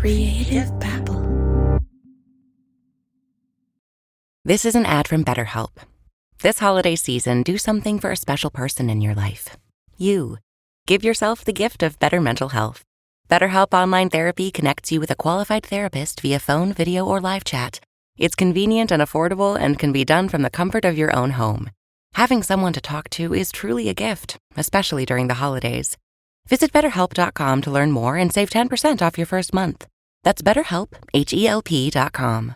Creative babble. This is an ad from BetterHelp. This holiday season, do something for a special person in your life. You. Give yourself the gift of better mental health. BetterHelp Online Therapy connects you with a qualified therapist via phone, video, or live chat. It's convenient and affordable and can be done from the comfort of your own home. Having someone to talk to is truly a gift, especially during the holidays. Visit BetterHelp.com to learn more and save 10% off your first month. That's BetterHelp, HELP.com.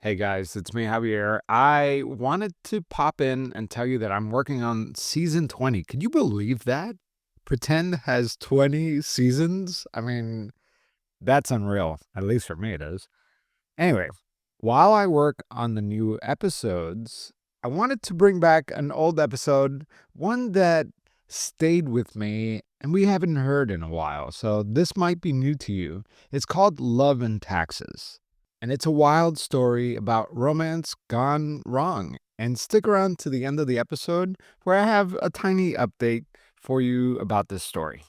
Hey guys, it's me, Javier. I wanted to pop in and tell you that I'm working on season 20. Could you believe that? Pretend has 20 seasons? I mean, that's unreal. At least for me it is. Anyway, while I work on the new episodes, I wanted to bring back an old episode, one that stayed with me and we haven't heard in a while, so this might be new to you. It's called Love and Taxes. And it's a wild story about romance gone wrong. And stick around to the end of the episode where I have a tiny update for you about this story.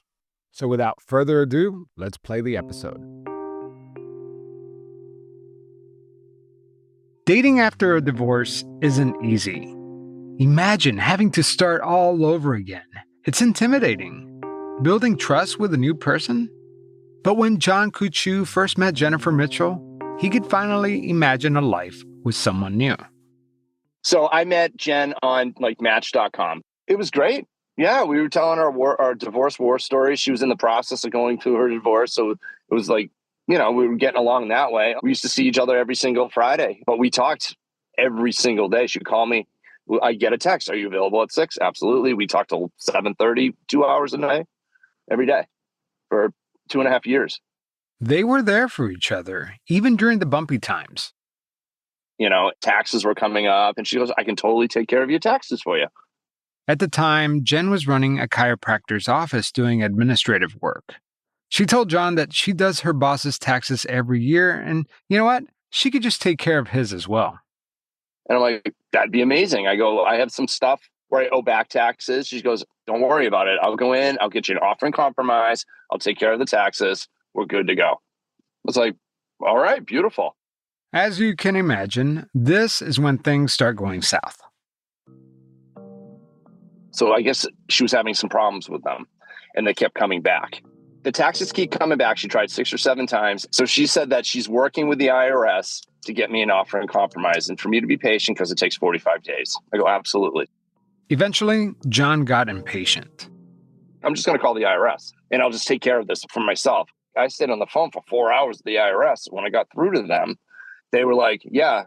So without further ado, let's play the episode. Dating after a divorce isn't easy. Imagine having to start all over again. It's intimidating. Building trust with a new person? But when John Coutu first met Jennifer Mitchell, he could finally imagine a life with someone new. So I met Jen on Match.com. It was great. Yeah, we were telling our divorce war story. She was in the process of going through her divorce. So it was we were getting along that way. We used to see each other every single Friday, but we talked every single day. She'd call me. I get a text. Are you available at 6? Absolutely. We talked till 7:30, 2 hours a day, every day for 2.5 years. They were there for each other, even during the bumpy times. Taxes were coming up, and she goes, I can totally take care of your taxes for you. At the time, Jen was running a chiropractor's office doing administrative work. She told John that she does her boss's taxes every year, and you know what? She could just take care of his as well. And I'm like, that'd be amazing. I go, I have some stuff where I owe back taxes. She goes, don't worry about it. I'll go in, I'll get you an offer in compromise. I'll take care of the taxes. We're good to go. I was like, all right, beautiful. As you can imagine, this is when things start going south. So I guess she was having some problems with them, and they kept coming back. The taxes keep coming back. She tried 6 or 7 times. So she said that she's working with the IRS to get me an offer in compromise and for me to be patient because it takes 45 days. I go, absolutely. Eventually, John got impatient. I'm just going to call the IRS, and I'll just take care of this for myself. I stayed on the phone for 4 hours with the IRS. When I got through to them, they were like, yeah,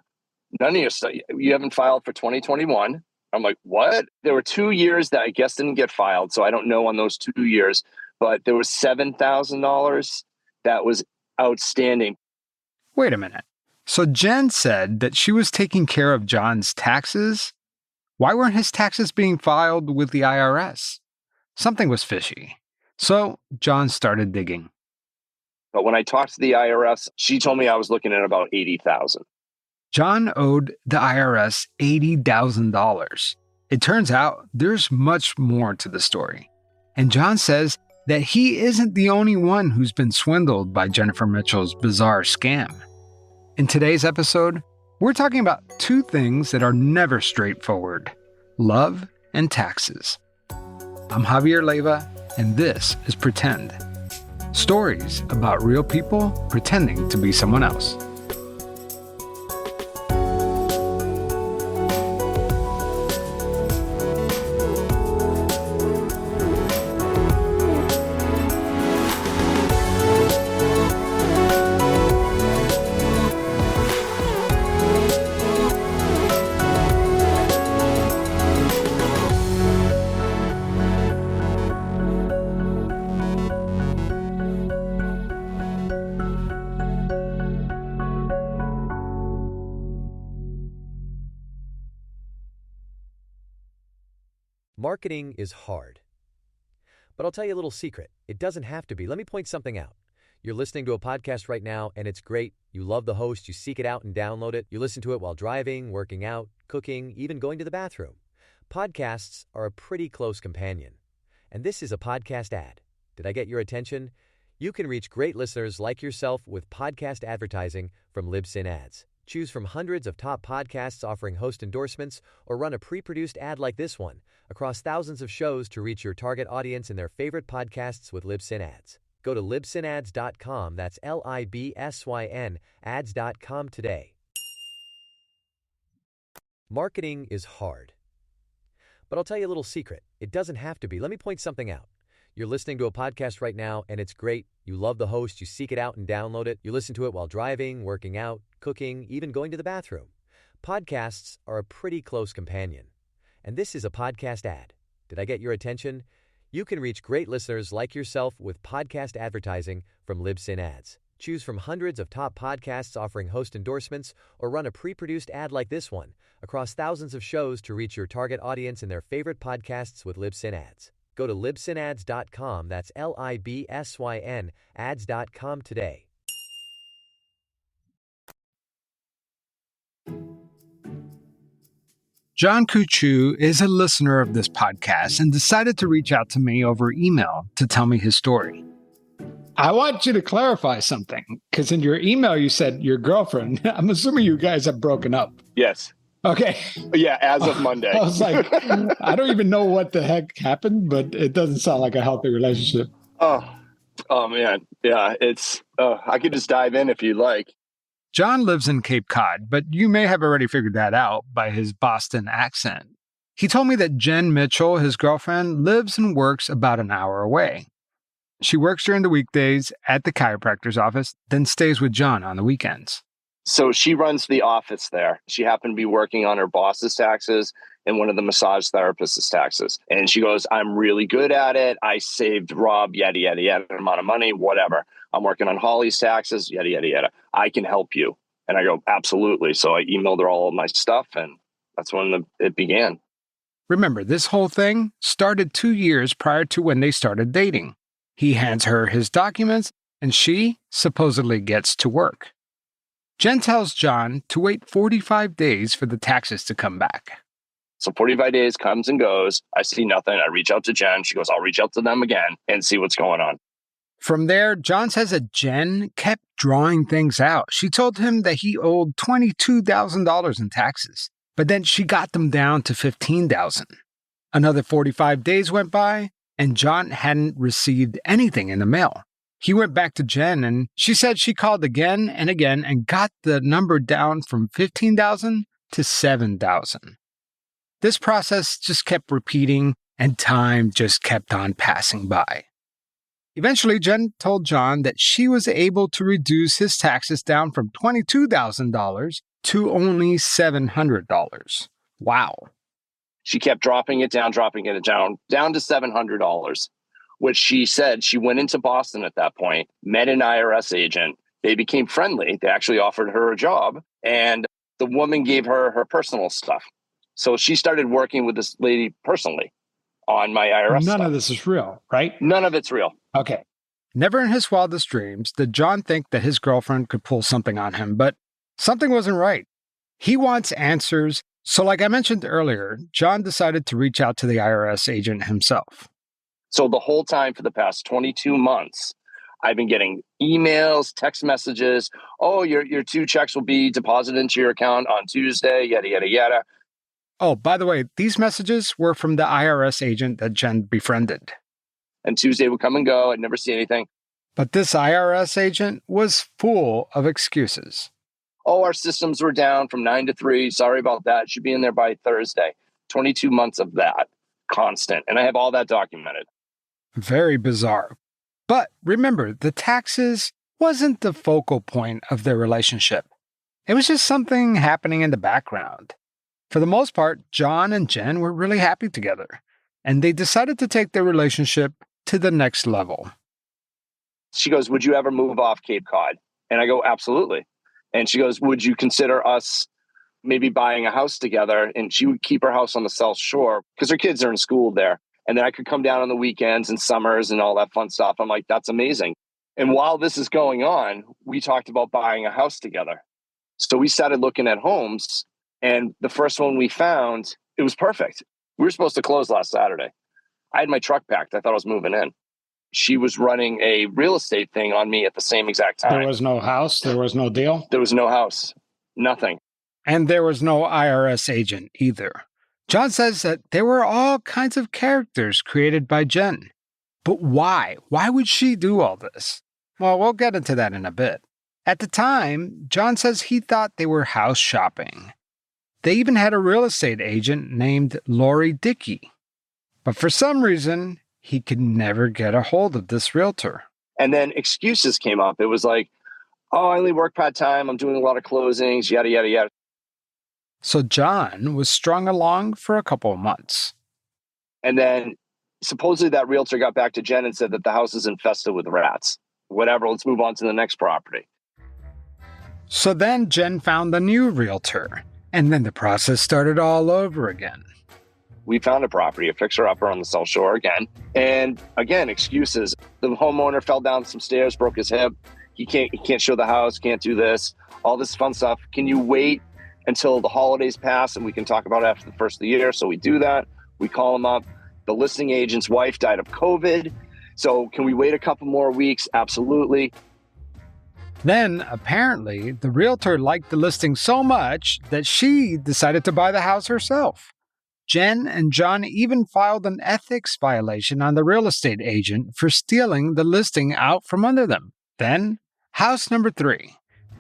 none of your stuff, you haven't filed for 2021. I'm like, what? There were 2 years that I guess didn't get filed. So I don't know on those 2 years, but there was $7,000 that was outstanding. Wait a minute. So Jen said that she was taking care of John's taxes? Why weren't his taxes being filed with the IRS? Something was fishy. So John started digging. But when I talked to the IRS, she told me I was looking at about $80,000. John owed the IRS $80,000. It turns out there's much more to the story. And John says that he isn't the only one who's been swindled by Jennifer Mitchell's bizarre scam. In today's episode, we're talking about 2 things that are never straightforward: love and taxes. I'm Javier Leiva, and this is Pretend. Stories about real people pretending to be someone else. Marketing is hard. But I'll tell you a little secret. It doesn't have to be. Let me point something out. You're listening to a podcast right now, and it's great. You love the host. You seek it out and download it. You listen to it while driving, working out, cooking, even going to the bathroom. Podcasts are a pretty close companion. And this is a podcast ad. Did I get your attention? You can reach great listeners like yourself with podcast advertising from Libsyn Ads. Choose from hundreds of top podcasts offering host endorsements, or run a pre-produced ad like this one across thousands of shows to reach your target audience in their favorite podcasts with Libsyn Ads. Go to libsynads.com, that's Libsyn, ads.com today. Marketing is hard. But I'll tell you a little secret. It doesn't have to be. Let me point something out. You're listening to a podcast right now, and it's great. You love the host. You seek it out and download it. You listen to it while driving, working out, cooking, even going to the bathroom. Podcasts are a pretty close companion. And this is a podcast ad. Did I get your attention? You can reach great listeners like yourself with podcast advertising from Libsyn Ads. Choose from hundreds of top podcasts offering host endorsements, or run a pre-produced ad like this one across thousands of shows to reach your target audience in their favorite podcasts with Libsyn Ads. Go to libsynads.com, that's Libsyn, ads.com today. John Coutu is a listener of this podcast and decided to reach out to me over email to tell me his story. I want you to clarify something, because in your email you said your girlfriend. I'm assuming you guys have broken up. Yes. Okay. Yeah, as of Monday. I was like, I don't even know what the heck happened, but it doesn't sound like a healthy relationship. Oh man. Yeah, it's, I could just dive in if you'd like. John lives in Cape Cod, but you may have already figured that out by his Boston accent. He told me that Jen Mitchell, his girlfriend, lives and works about an hour away. She works during the weekdays at the chiropractor's office, then stays with John on the weekends. So she runs the office there. She happened to be working on her boss's taxes and one of the massage therapist's taxes. And she goes, I'm really good at it. I saved Rob, yada, yada, yada, amount of money, whatever. I'm working on Holly's taxes, yada, yada, yada. I can help you. And I go, absolutely. So I emailed her all of my stuff, and that's when it began. Remember, this whole thing started 2 years prior to when they started dating. He hands her his documents, and she supposedly gets to work. Jen tells John to wait 45 days for the taxes to come back. So 45 days comes and goes. I see nothing. I reach out to Jen. She goes, I'll reach out to them again and see what's going on. From there, John says that Jen kept drawing things out. She told him that he owed $22,000 in taxes, but then she got them down to $15,000. Another 45 days went by, and John hadn't received anything in the mail. He went back to Jen, and she said she called again and again and got the number down from $15,000 to $7,000. This process just kept repeating, and time just kept on passing by. Eventually, Jen told John that she was able to reduce his taxes down from $22,000 to only $700. Wow. She kept dropping it down to $700, which she said she went into Boston at that point, met an IRS agent. They became friendly. They actually offered her a job, and the woman gave her her personal stuff. So she started working with this lady personally on my IRS stuff. None of this is real, right? None of it's real. Okay. Never in his wildest dreams did John think that his girlfriend could pull something on him, but something wasn't right. He wants answers, so like I mentioned earlier, John decided to reach out to the IRS agent himself. So the whole time for the past 22 months, I've been getting emails, text messages. Oh, your 2 checks will be deposited into your account on Tuesday, yada, yada, yada. Oh, by the way, these messages were from the IRS agent that Jen befriended. And Tuesday would come and go. I'd never see anything. But this IRS agent was full of excuses. Oh, our systems were down from 9 to 3. Sorry about that. It should be in there by Thursday. 22 months of that, constant. And I have all that documented. Very bizarre. But remember, the taxes wasn't the focal point of their relationship. It was just something happening in the background. For the most part, John and Jen were really happy together, and they decided to take their relationship to the next level. She goes, would you ever move off Cape Cod? And I go, absolutely. And she goes, would you consider us maybe buying a house together? And she would keep her house on the South Shore because her kids are in school there. And then I could come down on the weekends and summers and all that fun stuff. I'm like, that's amazing. And while this is going on, we talked about buying a house together. So we started looking at homes. And the first one we found, it was perfect. We were supposed to close last Saturday. I had my truck packed. I thought I was moving in. she was running a real estate thing on me at the same exact time. There was no house. There was no deal. There was no house, nothing. And there was no IRS agent either. John says that there were all kinds of characters created by Jen. But why? Why would she do all this? Well, we'll get into that in a bit. At the time, John says he thought they were house shopping. They even had a real estate agent named Lori Dickey. But for some reason, he could never get a hold of this realtor. And then excuses came up. It was like, oh, I only work part-time. I'm doing a lot of closings, yada, yada, yada. So John was strung along for a couple of months. And then supposedly that realtor got back to Jen and said that the house is infested with rats. Whatever, let's move on to the next property. So then Jen found a new realtor, and then the process started all over again. We found a property, a fixer-upper on the South Shore again. And again, excuses. The homeowner fell down some stairs, broke his hip. He can't show the house, can't do this, all this fun stuff. Can you wait until the holidays pass and we can talk about it after the first of the year? So we do that. We call him up. The listing agent's wife died of COVID. So can we wait a couple more weeks? Absolutely. Then, apparently, the realtor liked the listing so much that she decided to buy the house herself. Jen and John even filed an ethics violation on the real estate agent for stealing the listing out from under them. Then, house number 3.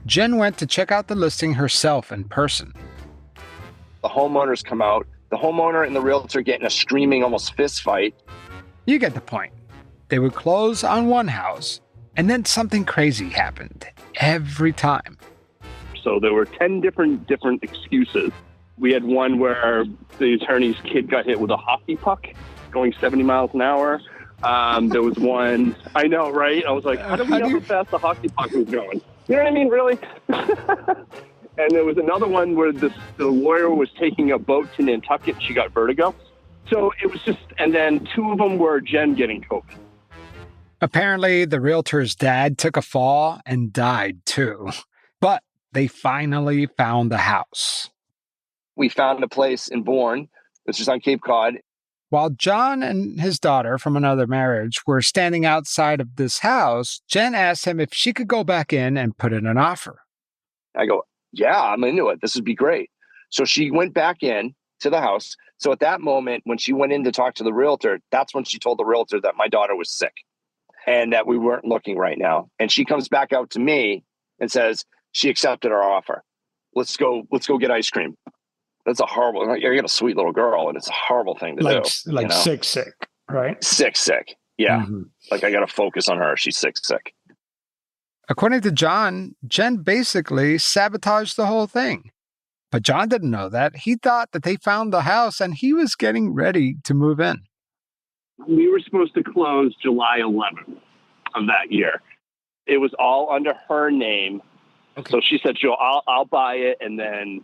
Jen went to check out the listing herself in person. The homeowners come out. The homeowner and the realtor get in a screaming, almost fist fight. You get the point. They would close on one house, and then something crazy happened every time. So there were 10 different excuses. We had one where the attorney's kid got hit with a hockey puck going 70 miles an hour. There was one, I know, right? I was like, how do we know how fast the hockey puck was going? You know what I mean, really? And there was another one where the lawyer was taking a boat to Nantucket. She got vertigo. So it was just, and then 2 of them were Jen getting COVID. Apparently, the realtor's dad took a fall and died too. But they finally found the house. We found a place in Bourne, which is on Cape Cod. While John and his daughter from another marriage were standing outside of this house, Jen asked him if she could go back in and put in an offer. I go, yeah, I'm into it. This would be great. So she went back in to the house. So at that moment, when she went in to talk to the realtor, that's when she told the realtor that my daughter was sick and that we weren't looking right now. And she comes back out to me and says, she accepted our offer. Let's go get ice cream. That's a horrible, you got a sweet little girl and it's a horrible thing to do. Like sick, right? Sick. Yeah. Mm-hmm. Like I got to focus on her. She's sick. According to John, Jen basically sabotaged the whole thing. But John didn't know that. He thought that they found the house and he was getting ready to move in. We were supposed to close July 11th of that year. It was all under her name. Okay. So she said, Joe, I'll buy it. And then,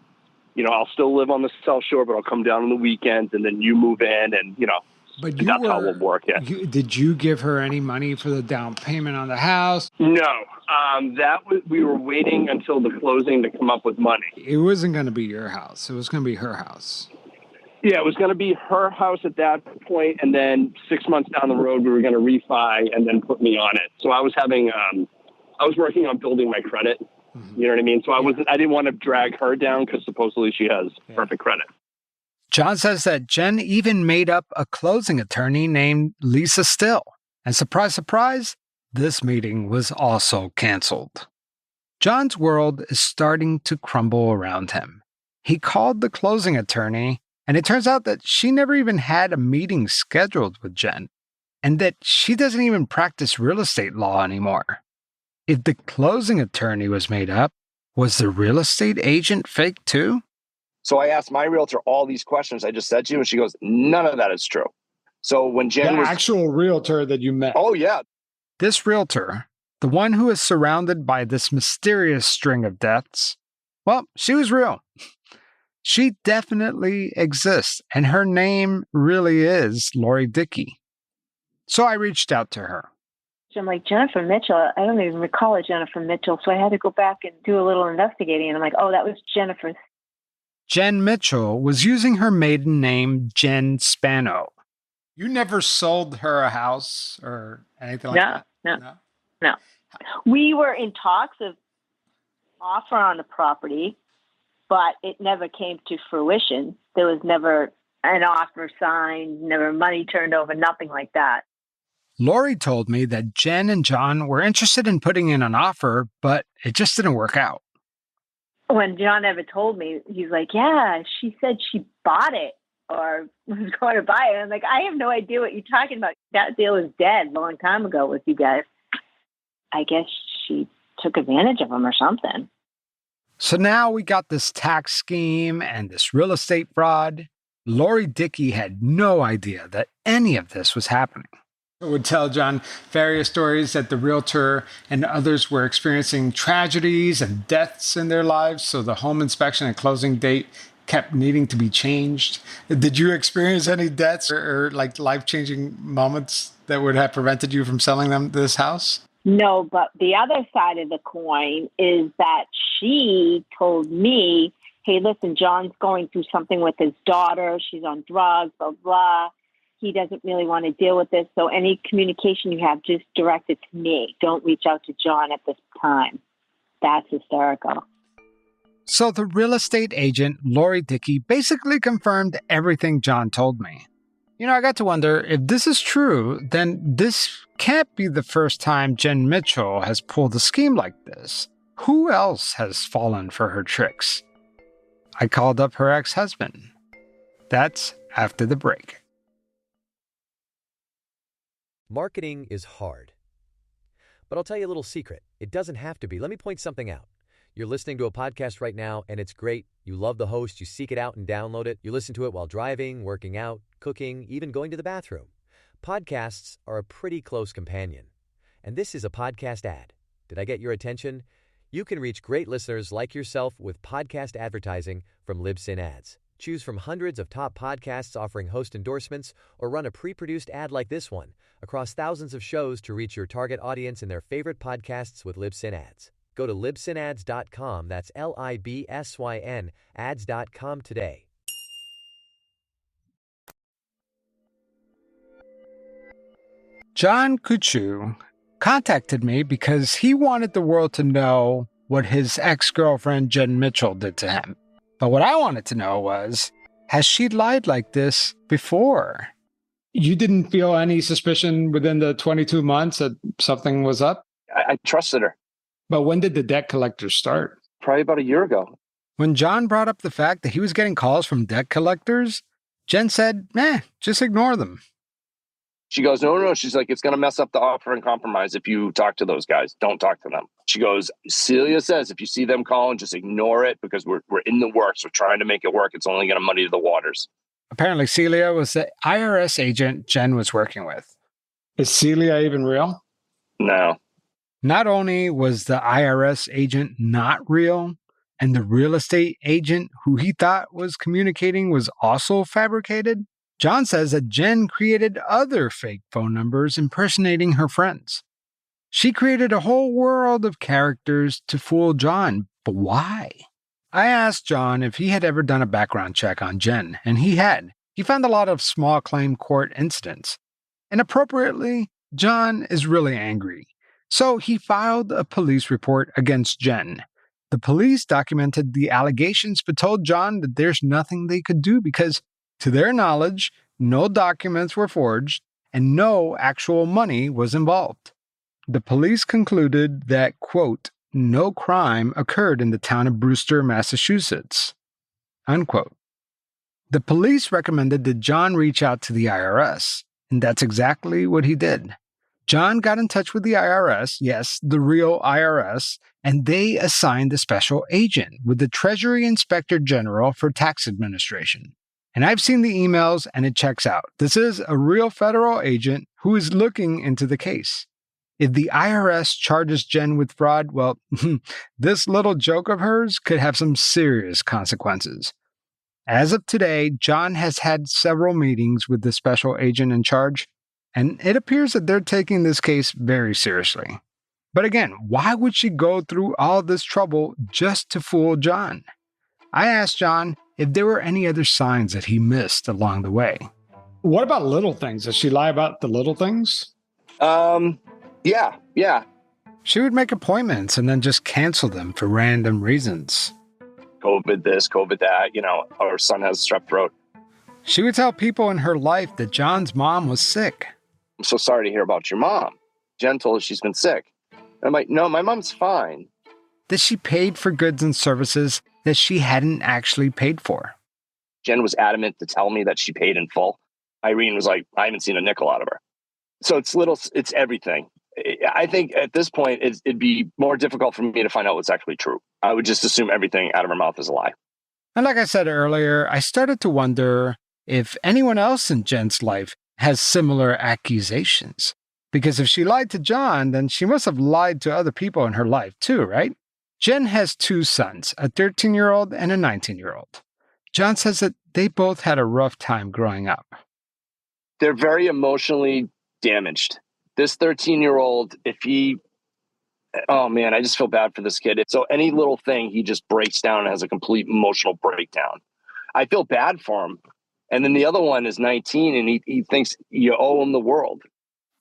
I'll still live on the South Shore, but I'll come down on the weekends and then you move in and, But that's how we'll work it. Did you give her any money for the down payment on the house? No. We were waiting until the closing to come up with money. It wasn't going to be your house. It was going to be her house. Yeah, it was going to be her house at that point, and then 6 months down the road, we were going to refi and then put me on it. So I was working on building my credit. Mm-hmm. You know what I mean? So I didn't want to drag her down because supposedly she has perfect credit. John says that Jen even made up a closing attorney named Lisa Still. And surprise, surprise, this meeting was also canceled. John's world is starting to crumble around him. He called the closing attorney, and it turns out that she never even had a meeting scheduled with Jen, and that she doesn't even practice real estate law anymore. If the closing attorney was made up, was the real estate agent fake too? So I asked my realtor all these questions I just said to you, and she goes, none of that is true. So when Jen was... actual realtor that you met. Oh, yeah. This realtor, the one who is surrounded by this mysterious string of deaths, well, she was real. She definitely exists, and her name really is Lori Dickey. So I reached out to her. I'm like, Jennifer Mitchell? I don't even recall a Jennifer Mitchell. So I had to go back and do a little investigating. And I'm like, oh, that was Jennifer. Jen Mitchell was using her maiden name, Jen Spano. You never sold her a house or Anything like that? No. We were in talks of offer on the property, but it never came to fruition. There was never an offer signed, never money turned over, nothing like that. Lori told me that Jen and John were interested in putting in an offer, but it just didn't work out. When John ever told me, he's like, yeah, she said she bought it or was going to buy it. I'm like, I have no idea what you're talking about. That deal is dead a long time ago with you guys. I guess she took advantage of him or something. So now we got this tax scheme and this real estate fraud. Lori Dickey had no idea that any of this was happening. I would tell John various stories that the realtor and others were experiencing tragedies and deaths in their lives, so the home inspection and closing date kept needing to be changed. Did you experience any deaths or like life-changing moments that would have prevented you from selling them this house? No, but the other side of the coin is that she told me, hey, listen, John's going through something with his daughter. She's on drugs, blah, blah. He doesn't really want to deal with this. So any communication you have, just direct it to me. Don't reach out to John at this time. That's hysterical. So the real estate agent, Lori Dickey, basically confirmed everything John told me. You know, I got to wonder, if this is true, then this can't be the first time Jen Mitchell has pulled a scheme like this. Who else has fallen for her tricks? I called up her ex-husband. That's after the break. Marketing is hard. But I'll tell you a little secret. It doesn't have to be. Let me point something out. You're listening to a podcast right now, and it's great. You love the host. You seek it out and download it. You listen to it while driving, working out, cooking, even going to the bathroom. Podcasts are a pretty close companion. And this is a podcast ad. Did I get your attention? You can reach great listeners like yourself with podcast advertising from Libsyn Ads. Choose from hundreds of top podcasts offering host endorsements, or run a pre-produced ad like this one across thousands of shows to reach your target audience in their favorite podcasts with Libsyn Ads. Go to libsynads.com, that's Libsyn, ads.com today. John Coutu contacted me because he wanted the world to know what his ex-girlfriend Jen Mitchell did to him. But what I wanted to know was, has she lied like this before? You didn't feel any suspicion within the 22 months that something was up? I trusted her. But when did the debt collectors start? Probably about a year ago. When John brought up the fact that he was getting calls from debt collectors, Jen said, just ignore them. She goes, no. She's like, it's going to mess up the offer and compromise if you talk to those guys. Don't talk to them. She goes, Celia says, if you see them calling, just ignore it because we're in the works. We're trying to make it work. It's only going to muddy the waters. Apparently, Celia was the IRS agent Jen was working with. Is Celia even real? No. Not only was the IRS agent not real, and the real estate agent who he thought was communicating was also fabricated, John says that Jen created other fake phone numbers impersonating her friends. She created a whole world of characters to fool John, but why? I asked John if he had ever done a background check on Jen, and he had. He found a lot of small claim court incidents. And appropriately, John is really angry. So he filed a police report against Jen. The police documented the allegations but told John that there's nothing they could do because, to their knowledge, no documents were forged and no actual money was involved. The police concluded that, quote, no crime occurred in the town of Brewster, Massachusetts, unquote. The police recommended that John reach out to the IRS, and that's exactly what he did. John got in touch with the IRS, yes, the real IRS, and they assigned a special agent with the Treasury Inspector General for Tax Administration. And I've seen the emails, and it checks out. This is a real federal agent who is looking into the case. If the IRS charges Jen with fraud, well, this little joke of hers could have some serious consequences. As of today, John has had several meetings with the special agent in charge, and it appears that they're taking this case very seriously. But again, why would she go through all this trouble just to fool John? I asked John if there were any other signs that he missed along the way. What about little things? Does she lie about the little things? Yeah. She would make appointments and then just cancel them for random reasons. COVID this, COVID that, our son has strep throat. She would tell people in her life that John's mom was sick. I'm so sorry to hear about your mom. Jen told us she's been sick. And I'm like, no, my mom's fine. That she paid for goods and services that she hadn't actually paid for. Jen was adamant to tell me that she paid in full. Irene was like, I haven't seen a nickel out of her. So it's everything. I think at this point, it'd be more difficult for me to find out what's actually true. I would just assume everything out of her mouth is a lie. And like I said earlier, I started to wonder if anyone else in Jen's life has similar accusations. Because if she lied to John, then she must have lied to other people in her life too, right? Jen has 2 sons, a 13-year-old and a 19-year-old. John says that they both had a rough time growing up. They're very emotionally damaged. This 13-year-old, oh man, I just feel bad for this kid. So any little thing, he just breaks down and has a complete emotional breakdown. I feel bad for him. And then the other one is 19 and he thinks you owe him the world.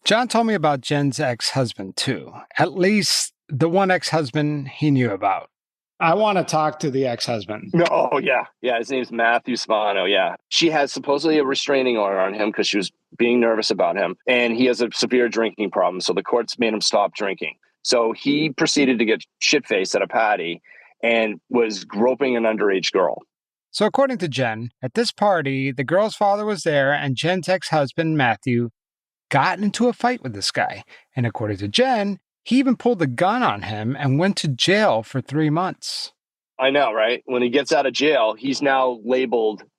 John told me about Jen's ex-husband too. At least the one ex-husband he knew about. I want to talk to the ex-husband. No, oh, yeah. Yeah, his name's Matthew Spano, yeah. She has supposedly a restraining order on him because she was being nervous about him. And he has a severe drinking problem, so the courts made him stop drinking. So he proceeded to get shit-faced at a party and was groping an underage girl. So according to Jen, at this party, the girl's father was there and Jen's ex-husband, Matthew, got into a fight with this guy. And according to Jen, he even pulled a gun on him and went to jail for 3 months. I know, right? When he gets out of jail, he's now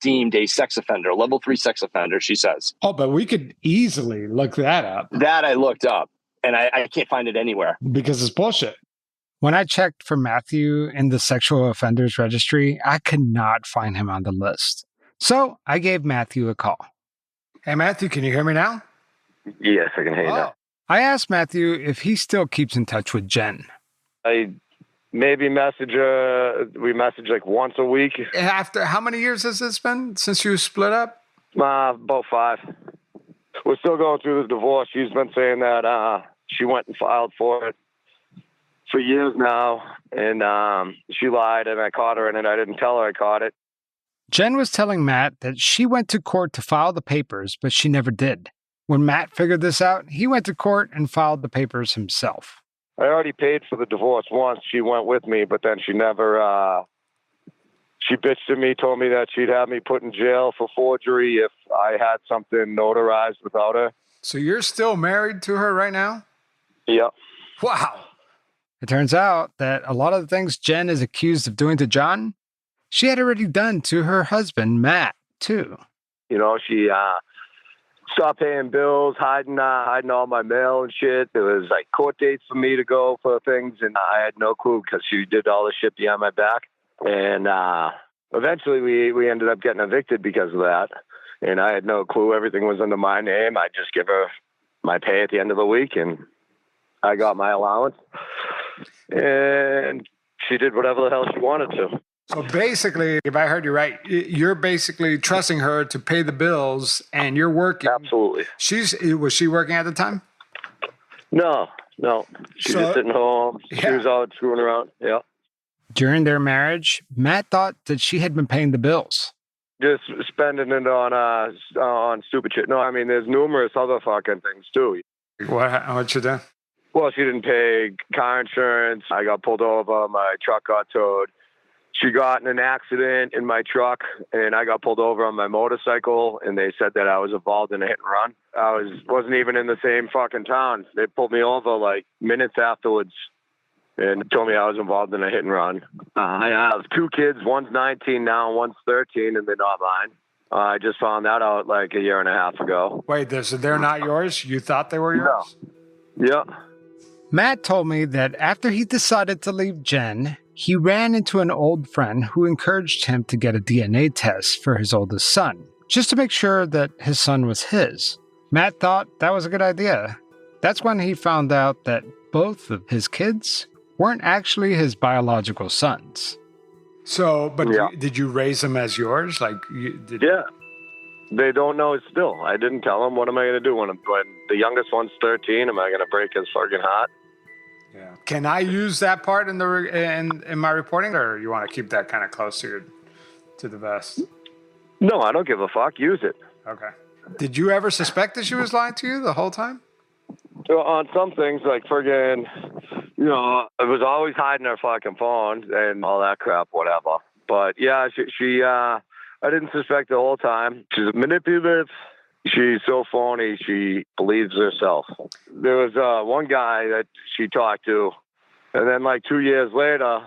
deemed a sex offender, level 3 sex offender, she says. Oh, but we could easily look that up. That I looked up, and I can't find it anywhere. Because it's bullshit. When I checked for Matthew in the sexual offenders registry, I could not find him on the list. So I gave Matthew a call. Hey, Matthew, can you hear me now? Yes, I can hear you now. I asked Matthew if he still keeps in touch with Jen. I maybe message we message like once a week. After how many years has this been since you split up? About 5. We're still going through the divorce. She's been saying that she went and filed for it for years now, and she lied, and I caught her in it. I didn't tell her I caught it. Jen was telling Matt that she went to court to file the papers, but she never did. When Matt figured this out, he went to court and filed the papers himself. I already paid for the divorce once. She went with me, but then she never, she bitched at me, told me that she'd have me put in jail for forgery if I had something notarized without her. So you're still married to her right now? Yep. Wow. It turns out that a lot of the things Jen is accused of doing to John, she had already done to her husband, Matt, too. She stopped paying bills, hiding all my mail and shit. There was like court dates for me to go for things, and I had no clue because she did all the shit behind my back. And eventually we ended up getting evicted because of that. And I had no clue. Everything was under my name. I just give her my pay at the end of the week, and I got my allowance. And she did whatever the hell she wanted to. So basically, if I heard you right, you're basically trusting her to pay the bills, and you're working. Absolutely. Was she working at the time? No. She was sitting home. Yeah. She was out screwing around. Yeah. During their marriage, Matt thought that she had been paying the bills. Just spending it on stupid shit. No, I mean, there's numerous other fucking things too. What you do? Well, she didn't pay car insurance. I got pulled over. My truck got towed. She got in an accident in my truck, and I got pulled over on my motorcycle, and they said that I was involved in a hit and run. I wasn't even in the same fucking town. They pulled me over like minutes afterwards and told me I was involved in a hit and run. I have 2 kids. One's 19 now, and one's 13, and they're not mine. I just found that out like a year and a half ago. Wait, so they're not yours? You thought they were yours? No. Yeah. Matt told me that after he decided to leave Jen, he ran into an old friend who encouraged him to get a DNA test for his oldest son, just to make sure that his son was his. Matt thought that was a good idea. That's when he found out that both of his kids weren't actually his biological sons. So, but did you raise them as yours? Yeah. They don't know still. I didn't tell them. What am I going to do when the youngest one's 13? Am I going to break his fucking heart? Yeah. Can I use that part in in my reporting, or you want to keep that kind of close to the vest? No, I don't give a fuck. Use it. Okay. Did you ever suspect that she was lying to you the whole time? So on some things, like friggin', you know, it was always hiding her fucking phone and all that crap, whatever. But yeah, she I didn't suspect the whole time. She's manipulative. She's so phony. She believes herself. There was one guy that she talked to, and then like 2 years later,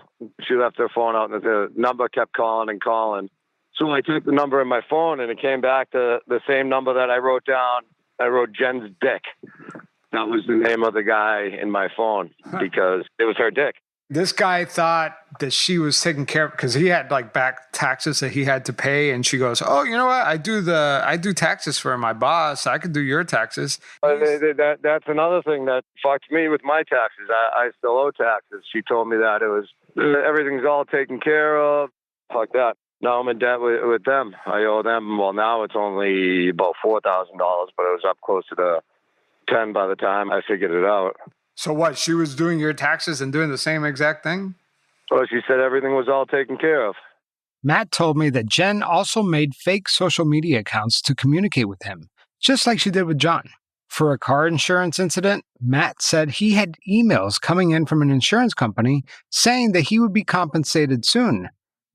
she left her phone out, and the number kept calling and calling. So I took the number in my phone, and it came back to the same number that I wrote down. I wrote Jen's dick. That was the name of the guy in my phone because it was her dick. This guy thought that she was taking care of, because he had like back taxes that he had to pay, and she goes, "Oh, you know what? I do taxes for my boss. I could do your taxes." That's another thing that fucked me with my taxes. I still owe taxes. She told me that it was everything's all taken care of. Fuck that. Now I'm in debt with them. I owe them. Well, now it's only about $4,000, but it was up close to the 10 by the time I figured it out. So what? She was doing your taxes and doing the same exact thing? Well, she said everything was all taken care of. Matt told me that Jen also made fake social media accounts to communicate with him, just like she did with John. For a car insurance incident, Matt said he had emails coming in from an insurance company saying that he would be compensated soon,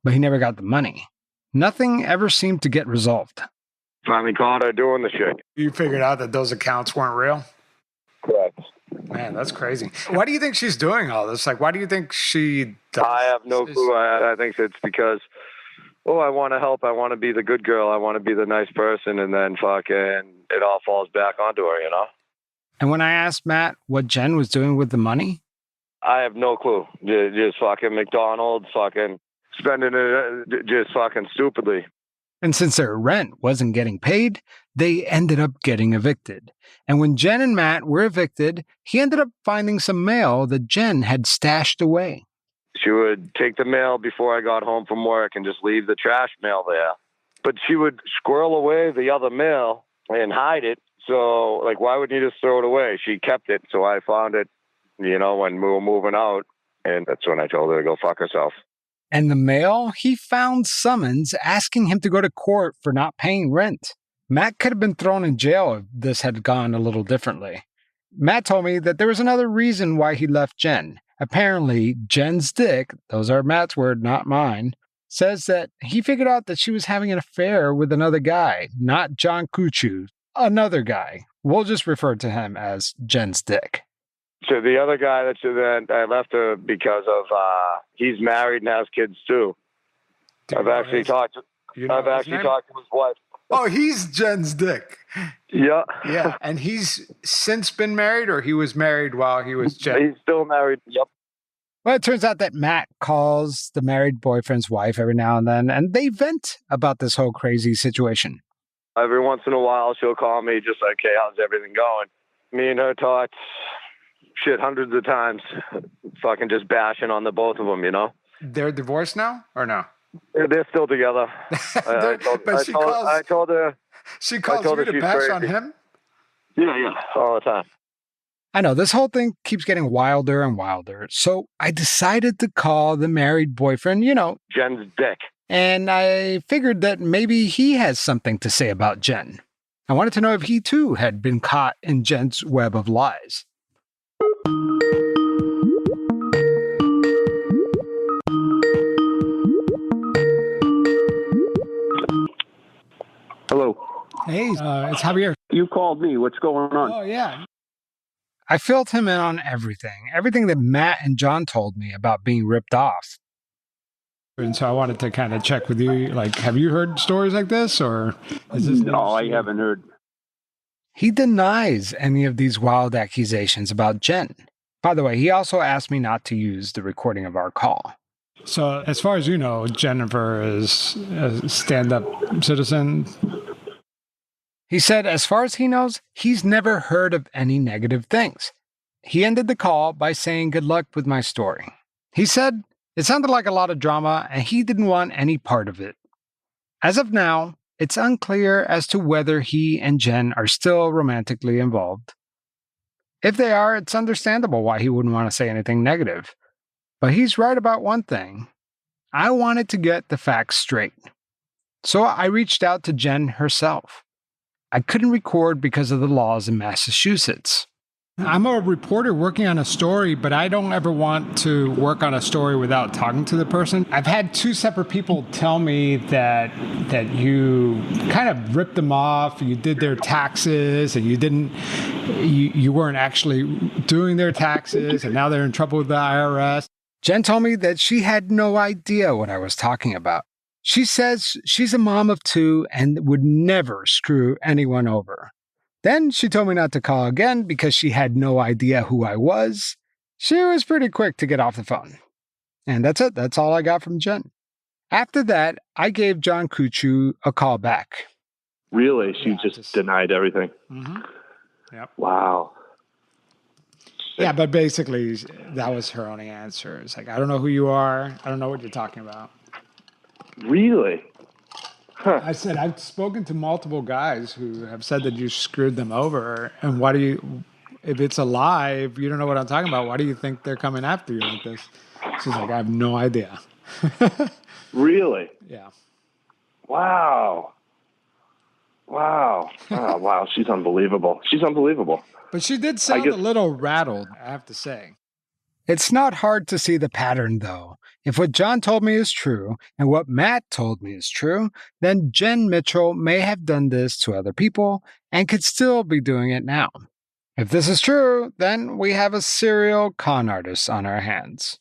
but he never got the money. Nothing ever seemed to get resolved. Finally caught her doing the shit. You figured out that those accounts weren't real? Correct. Man, that's crazy. Why do you think she's doing all this? Like, why do you think she does? I have no clue. I think it's because, I want to help. I want to be the good girl. I want to be the nice person. And then fucking it all falls back onto her, you know? And when I asked Matt what Jen was doing with the money, I have no clue. Just fucking McDonald's, fucking spending it just fucking stupidly. and since their rent wasn't getting paid, they ended up getting evicted. And when Jen and Matt were evicted, he ended up finding some mail that Jen had stashed away. She would take the mail before I got home from work and just leave the trash mail there. But she would squirrel away the other mail and hide it. So, like, why would you just throw it away? She kept it. So I found it, when we were moving out. And that's when I told her to go fuck herself. And the mail, he found summons asking him to go to court for not paying rent. Matt could have been thrown in jail if this had gone a little differently. Matt told me that there was another reason why he left Jen. Apparently, Jen's dick, those are Matt's word, not mine, says that he figured out that she was having an affair with another guy, not John Coutu, another guy. We'll just refer to him as Jen's dick. So the other guy that I left her because of, he's married and has kids too. I've actually talked to his wife. Oh, he's Jen's dick. Yeah. Yeah. And he's since been married, or he was married while he was Jen? He's still married. Yep. Well, it turns out that Matt calls the married boyfriend's wife every now and then, and they vent about this whole crazy situation. Every once in a while, she'll call me just like, hey, how's everything going? Me and her talked hundreds of times, fucking just bashing on the both of them, They're divorced now, or no? They're still together. I told her. She calls you to bash on him? Yeah, all the time. I know, this whole thing keeps getting wilder and wilder. So I decided to call the married boyfriend, Jen's dick. And I figured that maybe he has something to say about Jen. I wanted to know if he too had been caught in Jen's web of lies. Hello. Hey, it's Javier. You called me. What's going on? Oh, yeah. I filled him in on everything that Matt and John told me about being ripped off. And so I wanted to kind of check with you, like, have you heard stories like this, or is this? No, I haven't heard. He denies any of these wild accusations about Jen. By the way, he also asked me not to use the recording of our call. So as far as you know, Jennifer is a stand-up citizen? He said as far as he knows, he's never heard of any negative things. He ended the call by saying good luck with my story. He said it sounded like a lot of drama and he didn't want any part of it. As of now, it's unclear as to whether he and Jen are still romantically involved. If they are, it's understandable why he wouldn't want to say anything negative. But he's right about one thing. I wanted to get the facts straight. So I reached out to Jen herself. I couldn't record because of the laws in Massachusetts. I'm a reporter working on a story, but I don't ever want to work on a story without talking to the person. I've had two separate people tell me that you kind of ripped them off, you did their taxes, and you weren't actually doing their taxes, and now they're in trouble with the IRS. Jen told me that she had no idea what I was talking about. She says she's a mom of two and would never screw anyone over. Then she told me not to call again because she had no idea who I was. She was pretty quick to get off the phone. And that's it. That's all I got from Jen. After that, I gave John Coutu a call back. Really? She just denied everything? Mm-hmm. Yep. Wow. Yeah, but basically, that was her only answer. It's like, I don't know who you are. I don't know what you're talking about. Really? Huh. I said, I've spoken to multiple guys who have said that you screwed them over. And why do you, if it's a lie, if you don't know what I'm talking about, why do you think they're coming after you like this? She's like, I have no idea. Really? Yeah. Wow. Wow. Oh, wow. She's unbelievable. She's unbelievable. But she did sound a little rattled, I have to say. It's not hard to see the pattern, though. If what John told me is true, and what Matt told me is true, then Jen Mitchell may have done this to other people and could still be doing it now. If this is true, then we have a serial con artist on our hands.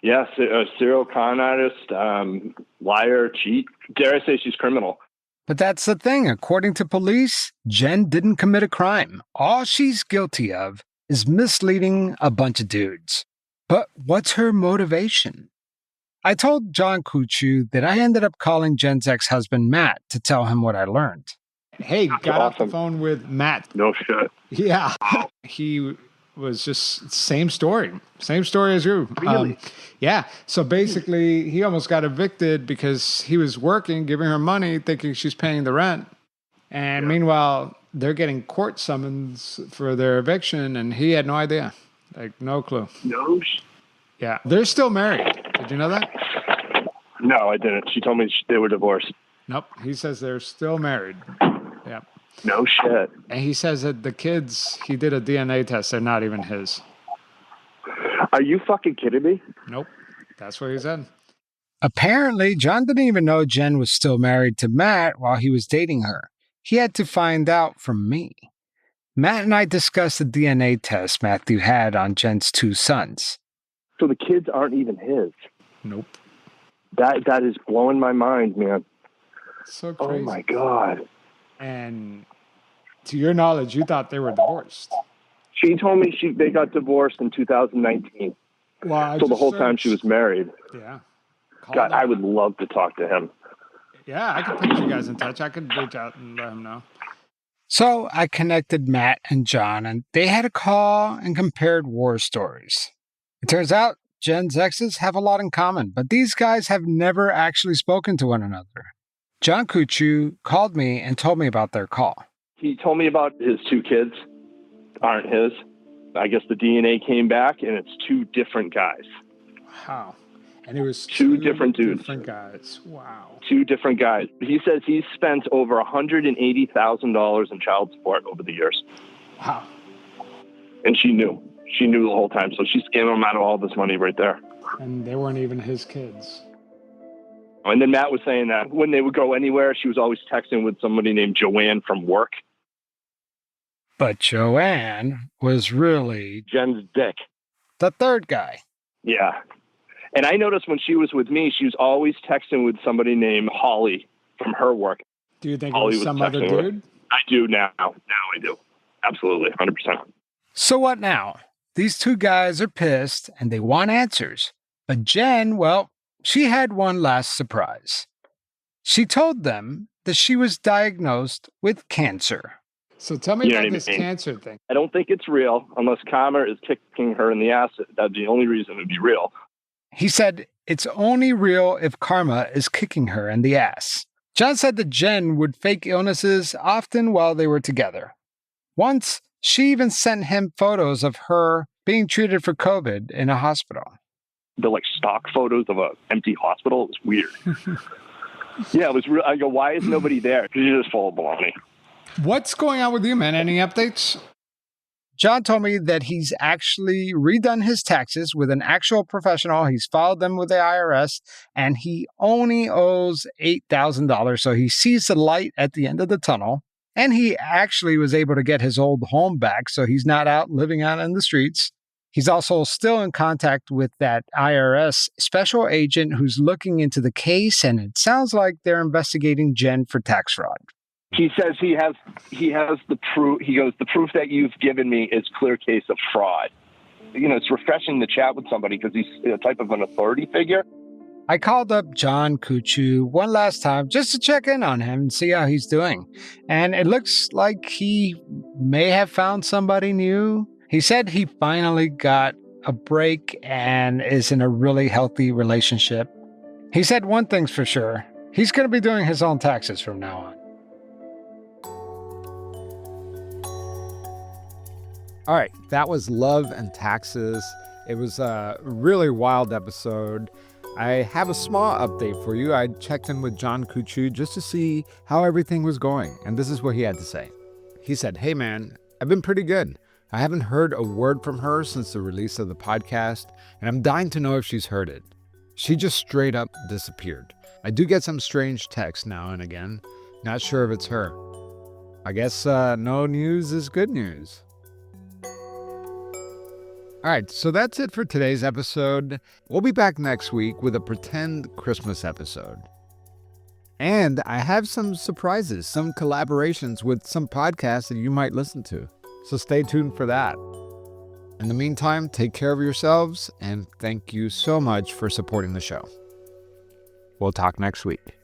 Yes, a serial con artist, liar, cheat. Dare I say she's criminal? But that's the thing. According to police, Jen didn't commit a crime. All she's guilty of is misleading a bunch of dudes. But what's her motivation? I told John Coutu that I ended up calling Jen's ex-husband, Matt, to tell him what I learned. Hey, got off the phone with Matt. No shit. Yeah. He was just same story as you. Really? Yeah. So basically, he almost got evicted because he was working, giving her money, thinking she's paying the rent. And meanwhile, they're getting court summons for their eviction, and he had no idea. Like, no clue. No. Yeah. They're still married. Did you know that? No, I didn't. She told me they were divorced. Nope. He says they're still married. Yeah. No shit. And he says that the kids, he did a DNA test. They're not even his. Are you fucking kidding me? Nope. That's what he said. Apparently, John didn't even know Jen was still married to Matt while he was dating her. He had to find out from me. Matt and I discussed the DNA test Matthew had on Jen's two sons. So the kids aren't even his? Nope. That is blowing my mind, man. So crazy. Oh my God. And to your knowledge, you thought they were divorced. She told me they got divorced in 2019. Well, so the whole time she was married. Yeah. God, I would love to talk to him. Yeah, I could put you guys in touch. I could reach out and let him know. So I connected Matt and John, and they had a call and compared war stories. It turns out Jen's exes have a lot in common, but these guys have never actually spoken to one another. John Coutu called me and told me about their call. He told me about his two kids aren't his. I guess the DNA came back, and it's two different guys. Wow. And it was two different dudes. Different guys. Wow. Two different guys. He says he's spent over $180,000 in child support over the years. Wow. And she knew. She knew the whole time. So she scammed him out of all this money right there. And they weren't even his kids. And then Matt was saying that when they would go anywhere, she was always texting with somebody named Joanne from work. But Joanne was really Jen's dick. The third guy. Yeah. And I noticed when she was with me, she was always texting with somebody named Holly from her work. Do you think Holly it was some other dude? I do now. Now I do. Absolutely. 100%. So what now? These two guys are pissed and they want answers. But Jen, well, she had one last surprise. She told them that she was diagnosed with cancer. So tell me about this cancer thing. I don't think it's real unless karma is kicking her in the ass. That'd be the only reason it would be real. He said it's only real if karma is kicking her in the ass. John said that Jen would fake illnesses often while they were together. Once, she even sent him photos of her being treated for COVID in a hospital. The stock photos of an empty hospital. It was weird. Yeah, it was real. I go, why is nobody there? Because you're just full of baloney. What's going on with you, man? Any updates? John told me that he's actually redone his taxes with an actual professional. He's filed them with the IRS, and he only owes $8,000. So he sees the light at the end of the tunnel. And he actually was able to get his old home back, so he's not out living out in the streets. He's also still in contact with that IRS special agent who's looking into the case, and it sounds like they're investigating Jen for tax fraud. He says he has the proof. He goes, the proof that you've given me is clear case of fraud. It's refreshing to chat with somebody because he's a type of an authority figure. I called up John Coutu one last time just to check in on him and see how he's doing. And it looks like he may have found somebody new. He said he finally got a break and is in a really healthy relationship. He said one thing's for sure. He's going to be doing his own taxes from now on. All right, that was Love and Taxes. It was a really wild episode. I have a small update for you. I checked in with John Coutu just to see how everything was going, and this is what he had to say. He said, "Hey man, I've been pretty good. I haven't heard a word from her since the release of the podcast, and I'm dying to know if she's heard it. She just straight up disappeared. I do get some strange texts now and again. Not sure if it's her. I guess no news is good news." All right, so that's it for today's episode. We'll be back next week with a pretend Christmas episode. And I have some surprises, some collaborations with some podcasts that you might listen to. So stay tuned for that. In the meantime, take care of yourselves, and thank you so much for supporting the show. We'll talk next week.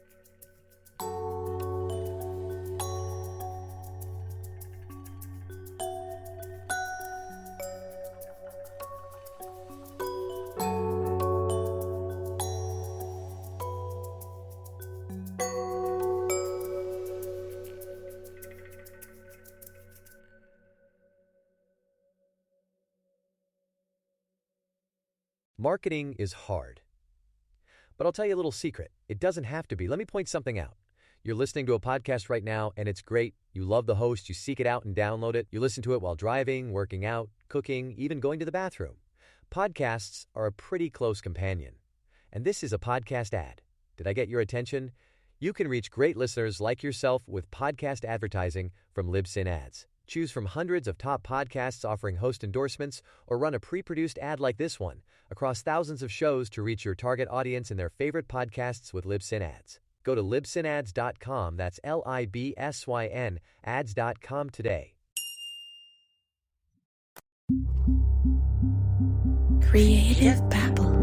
Marketing is hard. But I'll tell you a little secret. It doesn't have to be. Let me point something out. You're listening to a podcast right now, and it's great. You love the host. You seek it out and download it. You listen to it while driving, working out, cooking, even going to the bathroom. Podcasts are a pretty close companion. And this is a podcast ad. Did I get your attention? You can reach great listeners like yourself with podcast advertising from Libsyn Ads. Choose from hundreds of top podcasts offering host endorsements, or run a pre-produced ad like this one across thousands of shows to reach your target audience in their favorite podcasts with Libsyn Ads. Go to libsynads.com, that's Libsyn, ads.com today. Creative Babble.